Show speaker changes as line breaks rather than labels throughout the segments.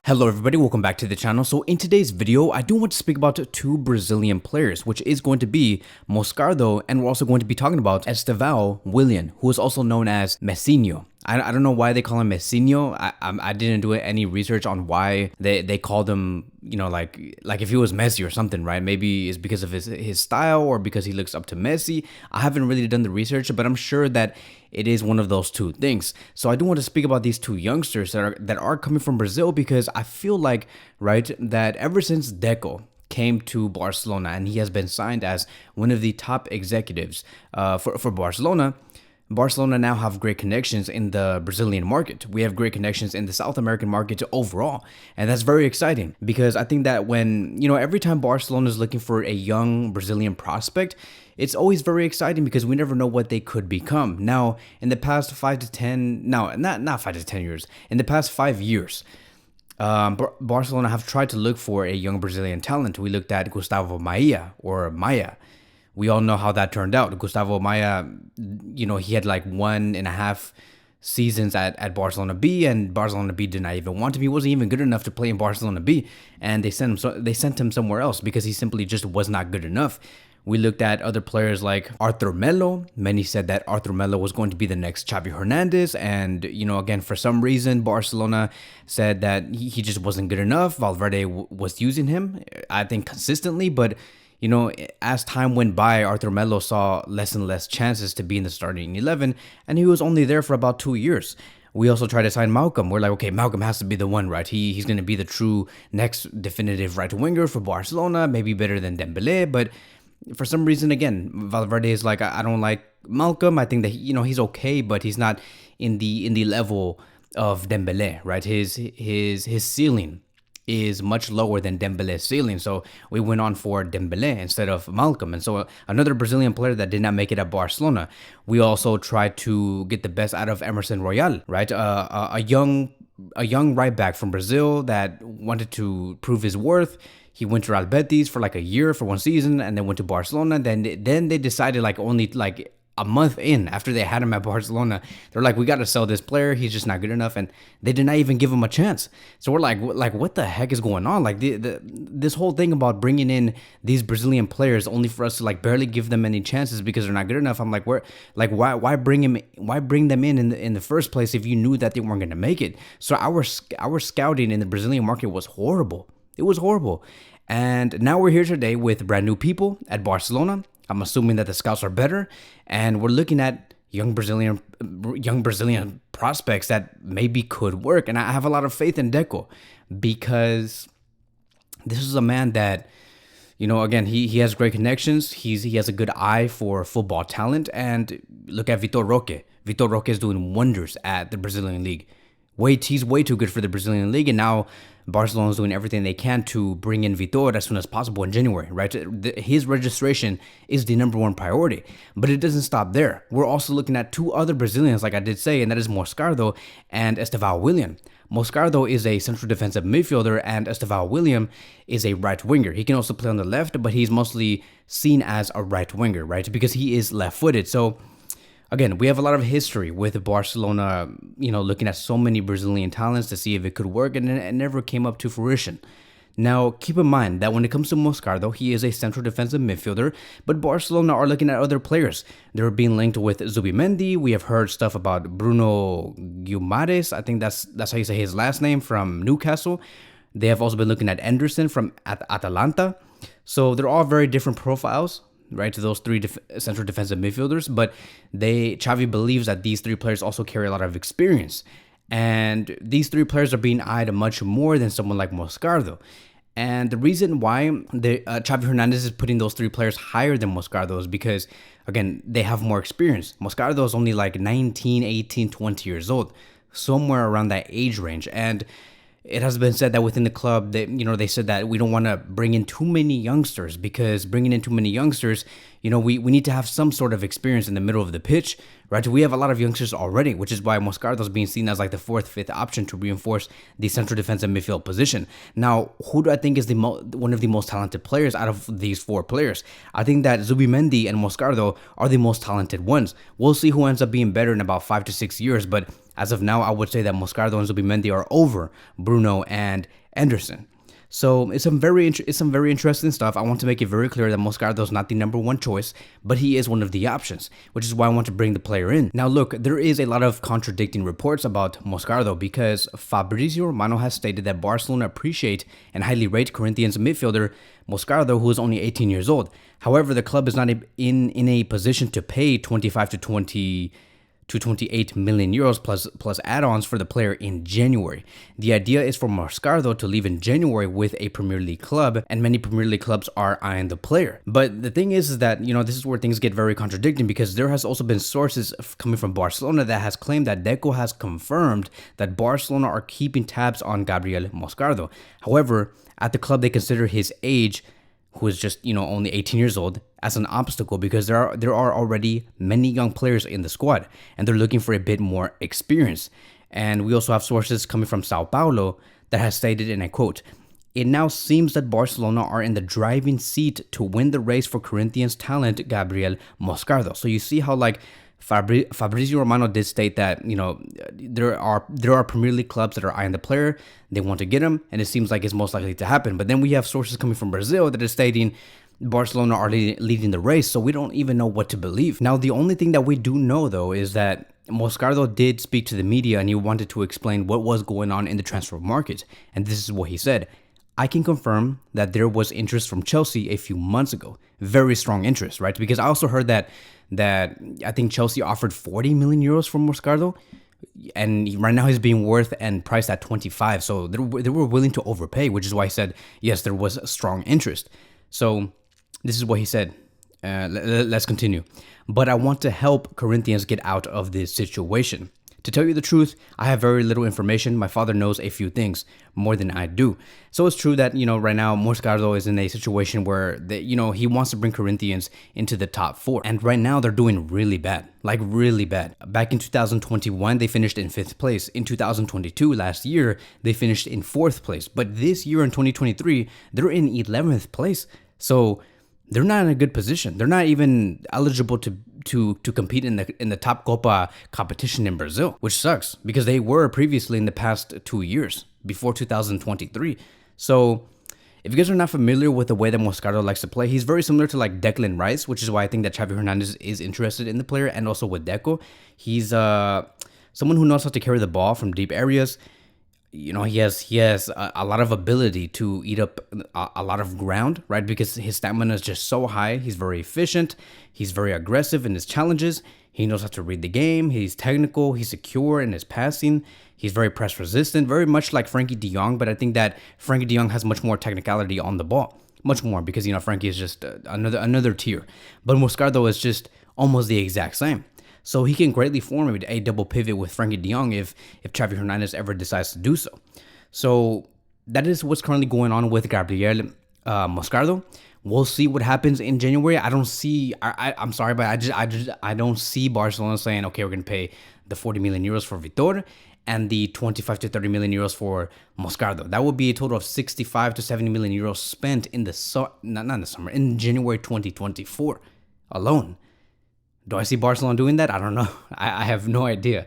Hello everybody, welcome back to the channel. So in today's video, I do want to speak about two Brazilian players, which is going to be Moscardo, and we're also going to be talking about Estevao Willian, who is also known as Messinho. I don't know why they call him Messinho. I didn't do any research on why they called him, you know, like if he was Messi or something, right? Maybe it's because of his style or because he looks up to Messi. I haven't really done the research, but I'm sure that it is one of those two things. So I do want to speak about these two youngsters that are coming from Brazil, because I feel like, right, that ever since Deco came to Barcelona and he has been signed as one of the top executives for Barcelona. Barcelona now have great connections in the Brazilian market. We have great connections in the South American market overall. And that's very exciting, because I think that when, you know, every time Barcelona is looking for a young Brazilian prospect, it's always very exciting because we never know what they could become. Now, in the past 5 to 10, no, not 5 to 10 years, in the past 5 years, Barcelona have tried to look for a young Brazilian talent. We looked at Gustavo Maia or Maya. We all know how that turned out. Gustavo Maya, you know, he had like 1.5 seasons at Barcelona B, and Barcelona B did not even want him. He wasn't even good enough to play in Barcelona B, and they sent him somewhere else because he simply just was not good enough. We looked at other players like Arthur Melo. Many said that Arthur Melo was going to be the next Xavi Hernandez. And, you know, again, for some reason, Barcelona said that he just wasn't good enough. Valverde was using him, I think, consistently. But, you know, as time went by, Arthur Melo saw less and less chances to be in the starting 11. And he was only there for about 2 years. We also tried to sign Malcolm. We're like, okay, Malcolm has to be the one, right? He's going to be the true next definitive right winger for Barcelona, maybe better than Dembele. But for some reason, again, Valverde is like, I don't like Malcolm. I think that, you know, he's okay, but he's not in the level of Dembele, right? His ceiling is much lower than Dembele's ceiling. So we went on for Dembele instead of Malcolm. And so another Brazilian player that did not make it at Barcelona. We also tried to get the best out of Emerson Royal, right? A young right back from Brazil that wanted to prove his worth. He went to Real Betis for like a year, for 1 season, and then went to Barcelona. Then they decided, like, only like a month in after they had him at Barcelona, they're like, we got to sell this player. He's just not good enough. And they did not even give him a chance. So we're like, what the heck is going on? Like this whole thing about bringing in these Brazilian players only for us to like barely give them any chances because they're not good enough. I'm like, why bring them in the first place if you knew that they weren't going to make it? So our scouting in the Brazilian market was horrible. It was horrible. And now we're here today with brand new people at Barcelona. I'm assuming that the scouts are better, and we're looking at young Brazilian prospects that maybe could work. And I have a lot of faith in Deco, because this is a man that, you know, again, he has great connections. He has a good eye for football talent. And look at Vitor Roque. Vitor Roque is doing wonders at the Brazilian league. He's way too good for the Brazilian league, and now Barcelona is doing everything they can to bring in Vitor as soon as possible in January, right? His registration is the #1 priority, but it doesn't stop there. We're also looking at two other Brazilians, like I did say, and that is Moscardo and Estevao Willian. Moscardo is a central defensive midfielder, and Estevao Willian is a right winger. He can also play on the left, but he's mostly seen as a right winger, right? Because he is left-footed. So again, we have a lot of history with Barcelona, you know, looking at so many Brazilian talents to see if it could work, and it never came up to fruition. Now, keep in mind that when it comes to Moscardo, he is a central defensive midfielder, but Barcelona are looking at other players. They're being linked with Zubimendi. We have heard stuff about Bruno Guimarães. I think that's how you say his last name, from Newcastle. They have also been looking at Anderson from Atalanta. So they're all very different profiles, right, to those three central defensive midfielders, but Xavi believes that these three players also carry a lot of experience, and these three players are being eyed much more than someone like Moscardo. And the reason why Xavi Hernandez is putting those three players higher than Moscardo is because, again, they have more experience. Moscardo is only like 19, 18, 20 years old, somewhere around that age range. And it has been said that within the club that, you know, they said that we don't want to bring in too many youngsters, because bringing in too many youngsters, you know, we need to have some sort of experience in the middle of the pitch, right? We have a lot of youngsters already, which is why Moscardo is being seen as like the 4th, 5th option to reinforce the central defensive midfield position. Now, who do I think is one of the most talented players out of these 4 players? I think that Zubimendi and Moscardo are the most talented ones. We'll see who ends up being better in about 5 to 6 years, but as of now, I would say that Moscardo and Zubimendi are over Bruno and Anderson. So it's some very interesting stuff. I want to make it very clear that Moscardo is not the number one choice, but he is one of the options, which is why I want to bring the player in. Now look, there is a lot of contradicting reports about Moscardo because Fabrizio Romano has stated that Barcelona appreciate and highly rate Corinthians midfielder Moscardo, who is only 18 years old. However, the club is not in a position to pay 25 to 28 million euros plus add-ons for the player in January. The idea is for Moscardo to leave in January with a Premier League club, and many Premier League clubs are eyeing the player. But the thing is that, this is where things get very contradicting, because there has also been sources coming from Barcelona that has claimed that Deco has confirmed that Barcelona are keeping tabs on Gabriel Moscardo. However, at the club, they consider his age, who is just, only 18 years old, as an obstacle, because there are already many young players in the squad, and they're looking for a bit more experience. And we also have sources coming from Sao Paulo that has stated, and I quote, "It now seems that Barcelona are in the driving seat to win the race for Corinthians talent Gabriel Moscardo." So you see how Fabrizio Romano did state that, there are Premier League clubs that are eyeing the player, they want to get him, and it seems like it's most likely to happen. But then we have sources coming from Brazil that is stating Barcelona are leading the race, so we don't even know what to believe. Now, the only thing that we do know, though, is that Moscardo did speak to the media, and he wanted to explain what was going on in the transfer market. And this is what he said: "I can confirm that there was interest from Chelsea a few months ago. Very strong interest, right? Because I also heard that I think Chelsea offered 40 million euros for Moscardo, and right now he's being worth and priced at 25. So they were willing to overpay, which is why I said, yes, there was a strong interest." So this is what he said. Let's continue. "But I want to help Corinthians get out of this situation. To tell you the truth, I have very little information. My father knows a few things, more than I do." So it's true that, right now Moscardo is in a situation where, he wants to bring Corinthians into the top four. And right now they're doing really bad, like really bad. Back in 2021, they finished in 5th place. In 2022, last year, they finished in 4th place. But this year in 2023, they're in 11th place. So they're not in a good position. They're not even eligible to compete in the top Copa competition in Brazil, which sucks because they were previously in the past 2 years before 2023. So if you guys are not familiar with the way that Moscardo likes to play, he's very similar to like Declan Rice, which is why I think that Xavi Hernandez is interested in the player, and also with Deco. He's someone who knows how to carry the ball from deep areas. He has a lot of ability to eat up a lot of ground, right? Because his stamina is just so high. He's very efficient. He's very aggressive in his challenges. He knows how to read the game. He's technical. He's secure in his passing. He's very press resistant, very much like Frankie de Jong. But I think that Frankie de Jong has much more technicality on the ball, much more, because Frankie is just another tier. But Moscardo is just almost the exact same. So he can greatly form a double pivot with Frankie de Jong if Xavi Hernandez ever decides to do so. So that is what's currently going on with Gabriel Moscardo. We'll see what happens in January. I don't see. I'm sorry, but I don't see Barcelona saying, okay, we're gonna pay the 40 million euros for Vitor and the 25 to 30 million euros for Moscardo. That would be a total of 65 to 70 million euros spent in in January 2024 alone. Do I see Barcelona doing that? I don't know. I have no idea.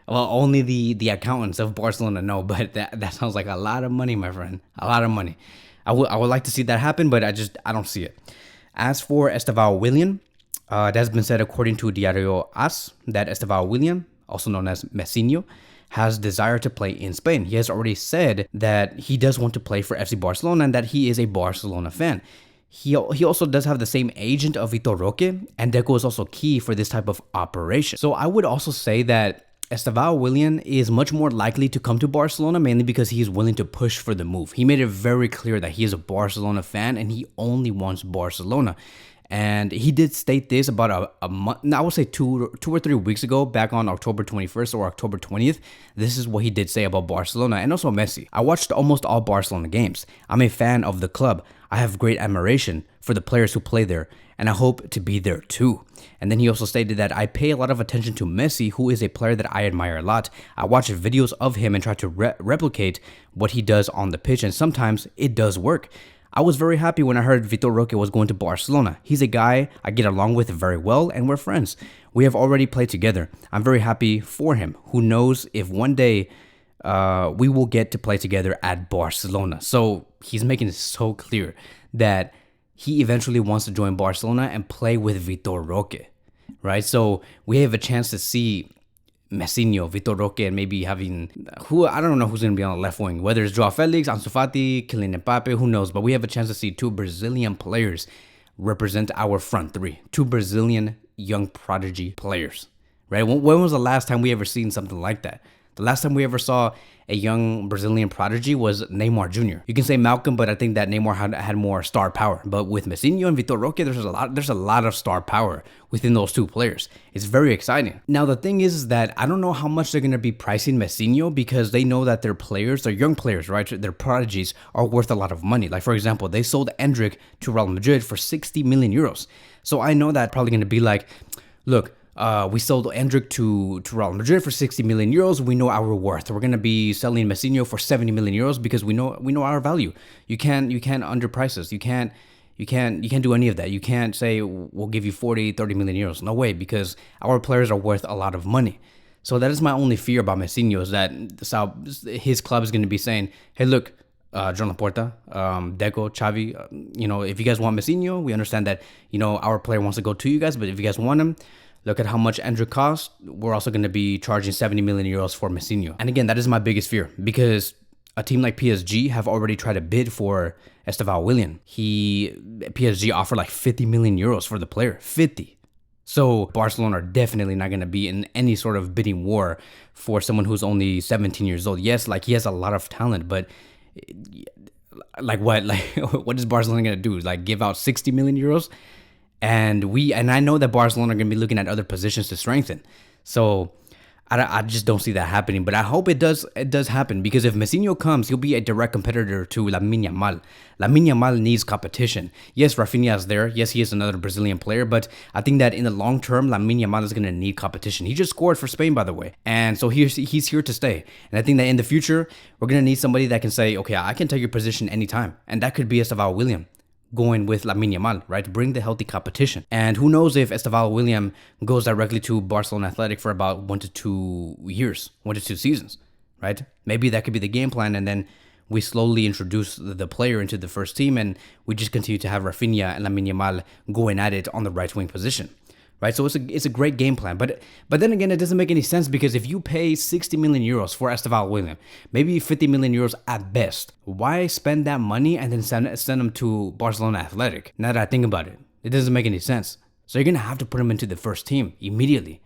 Well, only the accountants of Barcelona know, but that sounds like a lot of money, my friend. A lot of money. I would like to see that happen, but I don't see it. As for Estevao Willian, it has been said according to Diario AS that Estevao Willian, also known as Messinho, has desire to play in Spain. He has already said that he does want to play for FC Barcelona and that he is a Barcelona fan. He also does have the same agent of Vitor Roque, and Deco is also key for this type of operation. So I would also say that Estevao Willian is much more likely to come to Barcelona, mainly because he is willing to push for the move. He made it very clear that he is a Barcelona fan and he only wants Barcelona. And he did state this about a month, I would say two or 3 weeks ago, back on October 21st or October 20th. This is what he did say about Barcelona and also Messi. "I watched almost all Barcelona games. I'm a fan of the club. I have great admiration for the players who play there, and I hope to be there too." And then he also stated that "I pay a lot of attention to Messi, who is a player that I admire a lot. I watch videos of him and try to replicate what he does on the pitch, and sometimes it does work. I was very happy when I heard Vitor Roque was going to Barcelona. He's a guy I get along with very well, and we're friends. We have already played together. I'm very happy for him. Who knows if one day we will get to play together at Barcelona. So he's making it so clear that he eventually wants to join Barcelona and play with Vitor Roque, right? So we have a chance to see Messinho, Vitor Roque, and maybe having I don't know who's going to be on the left wing, whether it's Joao Felix, Ansu Fati, Kylian Mbappe, who knows? But we have a chance to see two Brazilian players represent our front three, two Brazilian young prodigy players, right? When was the last time we ever seen something like that? The last time we ever saw a young Brazilian prodigy was Neymar Jr. You can say Malcolm, but I think that Neymar had more star power. But with Messinho and Vitor Roque, there's a lot of star power within those two players. It's very exciting. Now the thing is that I don't know how much they're gonna be pricing Messinho because they know that their players, their young players, right, their prodigies are worth a lot of money. Like for example, they sold Endrick to Real Madrid for 60 million euros. So I know that probably gonna be like, look. We sold Endrick to Real Madrid for 60 million euros. We know our worth. We're gonna be selling Messinho for 70 million euros because we know our value. You can't underprice us. You can't do any of that. You can't say we'll give you 40, 30 million euros. No way, because our players are worth a lot of money. So that is my only fear about Messinho, is that his club is gonna be saying, hey, look, John Laporta, Deco, Xavi, if you guys want Messinho, we understand that, our player wants to go to you guys, but if you guys want him, look at how much Endrick costs. We're also going to be charging 70 million euros for Messinho. And again, that is my biggest fear because a team like PSG have already tried to bid for Estevao Willian. PSG offered like 50 million euros for the player. 50. So Barcelona are definitely not going to be in any sort of bidding war for someone who's only 17 years old. Yes, like he has a lot of talent, but like what? Like what is Barcelona going to do? Like give out 60 million euros? And I know that Barcelona are going to be looking at other positions to strengthen. So I just don't see that happening. But I hope it does happen, because if Messinho comes, he'll be a direct competitor to Lamine Yamal. Lamine Yamal needs competition. Yes, Rafinha is there. Yes, he is another Brazilian player. But I think that in the long term, Lamine Yamal is going to need competition. He just scored for Spain, by the way. And so he's here to stay. And I think that in the future, we're going to need somebody that can say, okay, I can take your position anytime. And that could be Estevao Willian, going with Lamine Yamal, right? Bring the healthy competition. And who knows if Estevao Willian goes directly to Barcelona Athletic for about 1 to 2 years, 1 to 2 seasons, right? Maybe that could be the game plan, and then we slowly introduce the player into the first team, and we just continue to have Rafinha and Lamine Yamal going at it on the right wing position, right? So it's a great game plan, but then again, it doesn't make any sense, because if you pay 60 million euros for Estevao Willian, maybe 50 million euros at best, why spend that money and then send them to Barcelona Athletic? Now that I think about it, it doesn't make any sense. So you're gonna have to put him into the first team immediately,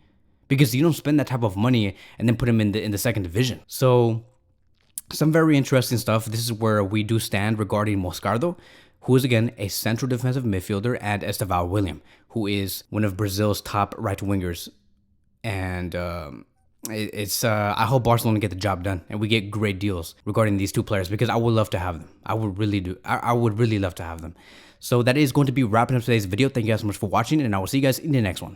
because you don't spend that type of money and then put him in the second division. So some very interesting stuff. This is where we do stand regarding Moscardo, who is again a central defensive midfielder, and Estevao Willian, who is one of Brazil's top right wingers. And I hope Barcelona get the job done and we get great deals regarding these two players, because I would love to have them. I would really do. I would really love to have them. So that is going to be wrapping up today's video. Thank you guys so much for watching, and I will see you guys in the next one.